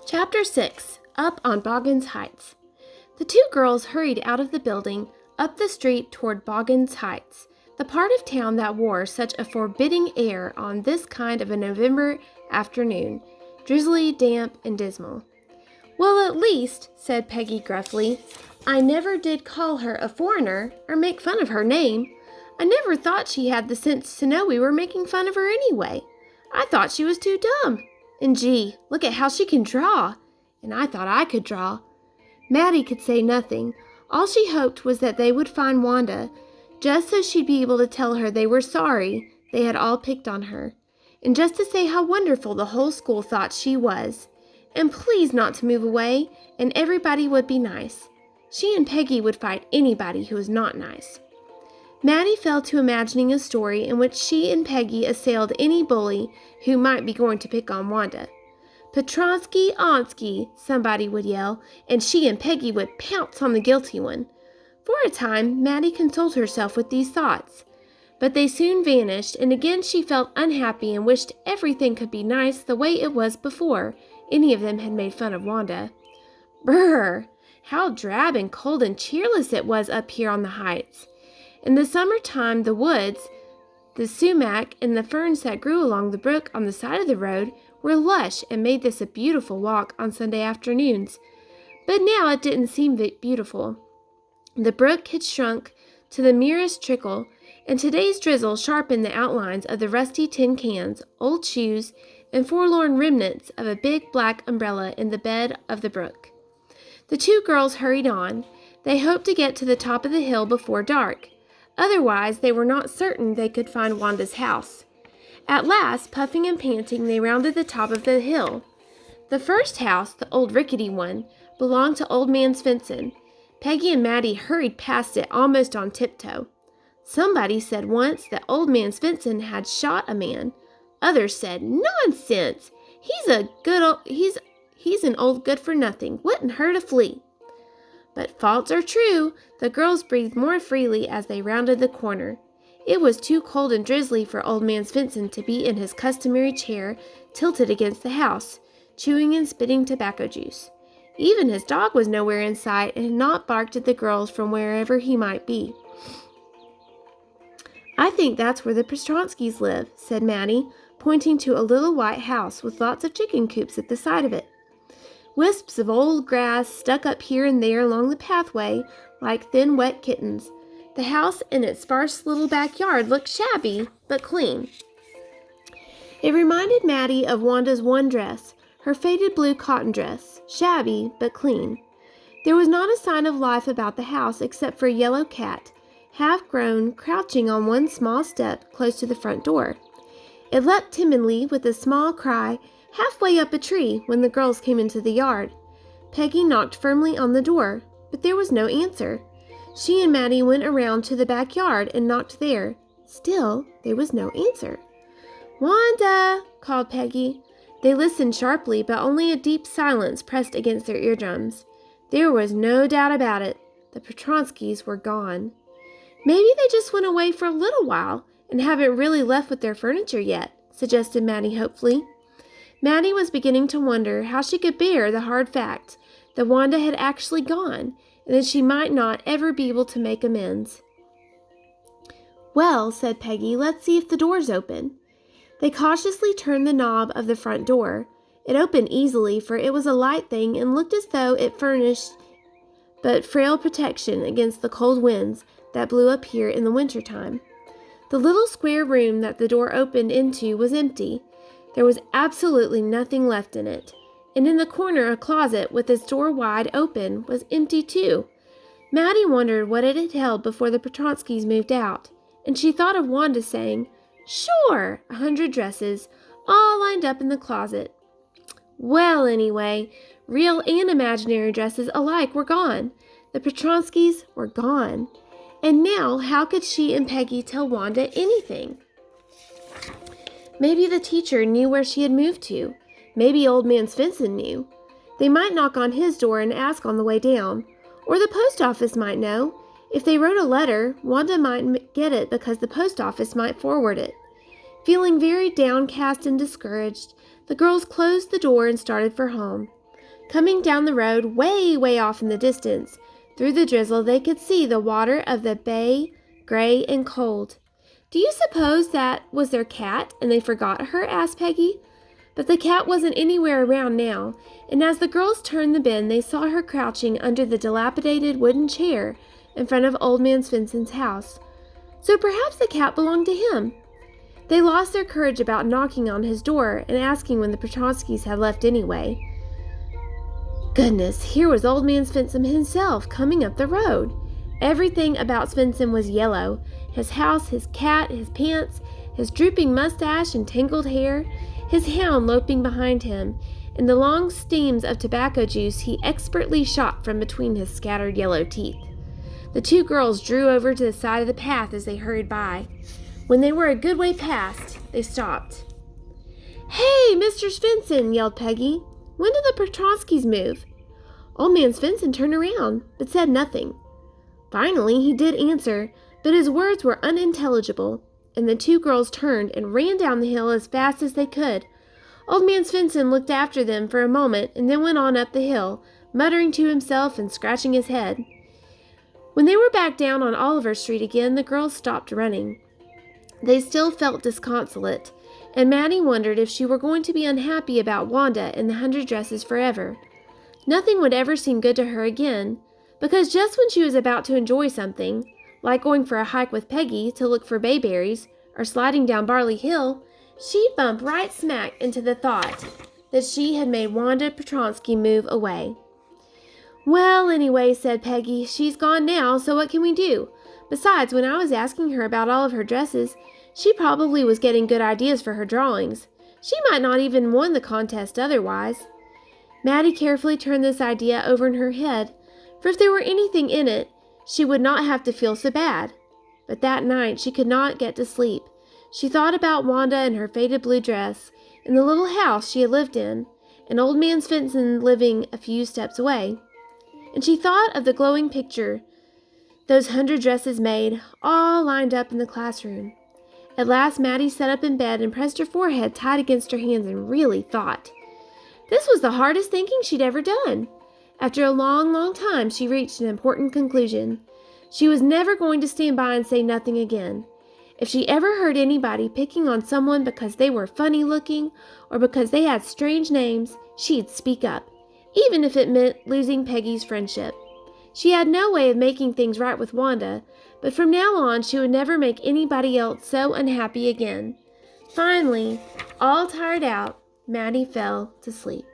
Chapter 6. Up on Boggins Heights. The two girls hurried out of the building, up the street toward Boggins Heights, the part of town that wore such a forbidding air on this kind of a November afternoon, drizzly, damp, and dismal. "Well, at least," said Peggy gruffly, "I never did call her a foreigner or make fun of her name. I never thought she had the sense to know we were making fun of her anyway. I thought she was too dumb. And gee, look at how she can draw. And I thought I could draw." Maddie could say nothing. All she hoped was that they would find Wanda, just so she'd be able to tell her they were sorry they had all picked on her, and just to say how wonderful the whole school thought she was, and please not to move away, and everybody would be nice. She and Peggy would fight anybody who was not nice. Maddie fell to imagining a story in which she and Peggy assailed any bully who might be going to pick on Wanda. "Petronsky Onsky," somebody would yell, and she and Peggy would pounce on the guilty one. For a time, Maddie consoled herself with these thoughts, but they soon vanished, and again she felt unhappy and wished everything could be nice the way it was before any of them had made fun of Wanda. Brr! How drab and cold and cheerless it was up here on the heights. In the summertime, the woods, the sumac, and the ferns that grew along the brook on the side of the road were lush and made this a beautiful walk on Sunday afternoons. But now it didn't seem beautiful. The brook had shrunk to the merest trickle, and today's drizzle sharpened the outlines of the rusty tin cans, old shoes, and forlorn remnants of a big black umbrella in the bed of the brook. The two girls hurried on. They hoped to get to the top of the hill before dark. Otherwise, they were not certain they could find Wanda's house. At last, puffing and panting, they rounded the top of the hill. The first house, the old rickety one, belonged to Old Man Svensson. Peggy and Maddie hurried past it almost on tiptoe. Somebody said once that Old Man Svensson had shot a man. Others said, "Nonsense! He's an old good-for-nothing. Wouldn't hurt a flea." But false or true, the girls breathed more freely as they rounded the corner. It was too cold and drizzly for Old Man Svensson to be in his customary chair, tilted against the house, chewing and spitting tobacco juice. Even his dog was nowhere in sight and had not barked at the girls from wherever he might be. "I think that's where the Petronskys live," said Maddie, pointing to a little white house with lots of chicken coops at the side of it. Wisps of old grass stuck up here and there along the pathway like thin, wet kittens. The house in its sparse little backyard looked shabby, but clean. It reminded Maddie of Wanda's one dress, her faded blue cotton dress, shabby, but clean. There was not a sign of life about the house except for a yellow cat, half-grown, crouching on one small step close to the front door. It leapt timidly with a small cry halfway up a tree when the girls came into the yard. Peggy knocked firmly on the door, but there was no answer. She and Maddie went around to the backyard and knocked there. Still, there was no answer. "Wanda!" called Peggy. They listened sharply, but only a deep silence pressed against their eardrums. There was no doubt about it. The Petronskys were gone. "Maybe they just went away for a little while and haven't really left with their furniture yet," suggested Maddie hopefully. Maddie was beginning to wonder how she could bear the hard fact that Wanda had actually gone, and that she might not ever be able to make amends. "Well," said Peggy, "let's see if the door's open." They cautiously turned the knob of the front door. It opened easily, for it was a light thing and looked as though it furnished but frail protection against the cold winds that blew up here in the winter time. The little square room that the door opened into was empty. There was absolutely nothing left in it, and in the corner a closet with its door wide open was empty too. Maddie wondered what it had held before the Petronskys moved out, and she thought of Wanda saying, "Sure, 100 dresses, all lined up in the closet." Well, anyway, real and imaginary dresses alike were gone. The Petronskys were gone. And now, how could she and Peggy tell Wanda anything? Maybe the teacher knew where she had moved to. Maybe Old Man Svensson knew. They might knock on his door and ask on the way down. Or the post office might know. If they wrote a letter, Wanda might get it because the post office might forward it. Feeling very downcast and discouraged, the girls closed the door and started for home. Coming down the road, way, way off in the distance, through the drizzle, they could see the water of the bay, gray and cold. "Do you suppose that was their cat and they forgot her?" asked Peggy. But the cat wasn't anywhere around now, and as the girls turned the bend, they saw her crouching under the dilapidated wooden chair in front of Old Man Svensson's house. So perhaps the cat belonged to him. They lost their courage about knocking on his door and asking when the Petronskis had left anyway. Goodness, here was Old Man Svensson himself coming up the road. Everything about Svensson was yellow. His house, his cat, his pants, his drooping mustache and tangled hair, his hound loping behind him, and the long steams of tobacco juice he expertly shot from between his scattered yellow teeth. The two girls drew over to the side of the path as they hurried by. When they were a good way past, they stopped. "Hey, Mr. Svensson!" yelled Peggy. "When did the Petronskis move?" Old Man Svensson turned around, but said nothing. Finally, he did answer, but his words were unintelligible, and the two girls turned and ran down the hill as fast as they could. Old Man Svensson looked after them for a moment and then went on up the hill, muttering to himself and scratching his head. When they were back down on Oliver Street again, the girls stopped running. They still felt disconsolate, and Maddie wondered if she were going to be unhappy about Wanda and the 100 dresses forever. Nothing would ever seem good to her again, because just when she was about to enjoy something, like going for a hike with Peggy to look for bayberries, or sliding down Barley Hill, she'd bump right smack into the thought that she had made Wanda Petronsky move away. "Well, anyway," said Peggy, "she's gone now, so what can we do? Besides, when I was asking her about all of her dresses, she probably was getting good ideas for her drawings. She might not even won the contest otherwise." Maddie carefully turned this idea over in her head, for if there were anything in it, she would not have to feel so bad. But that night she could not get to sleep. She thought about Wanda and her faded blue dress, and the little house she had lived in, and Old Man Svensson living a few steps away. And she thought of the glowing picture those 100 dresses made, all lined up in the classroom. At last Maddie sat up in bed and pressed her forehead tight against her hands and really thought. This was the hardest thinking she'd ever done. After a long, long time, she reached an important conclusion. She was never going to stand by and say nothing again. If she ever heard anybody picking on someone because they were funny looking or because they had strange names, she'd speak up, even if it meant losing Peggy's friendship. She had no way of making things right with Wanda, but from now on she would never make anybody else so unhappy again. Finally, all tired out, Maddie fell to sleep.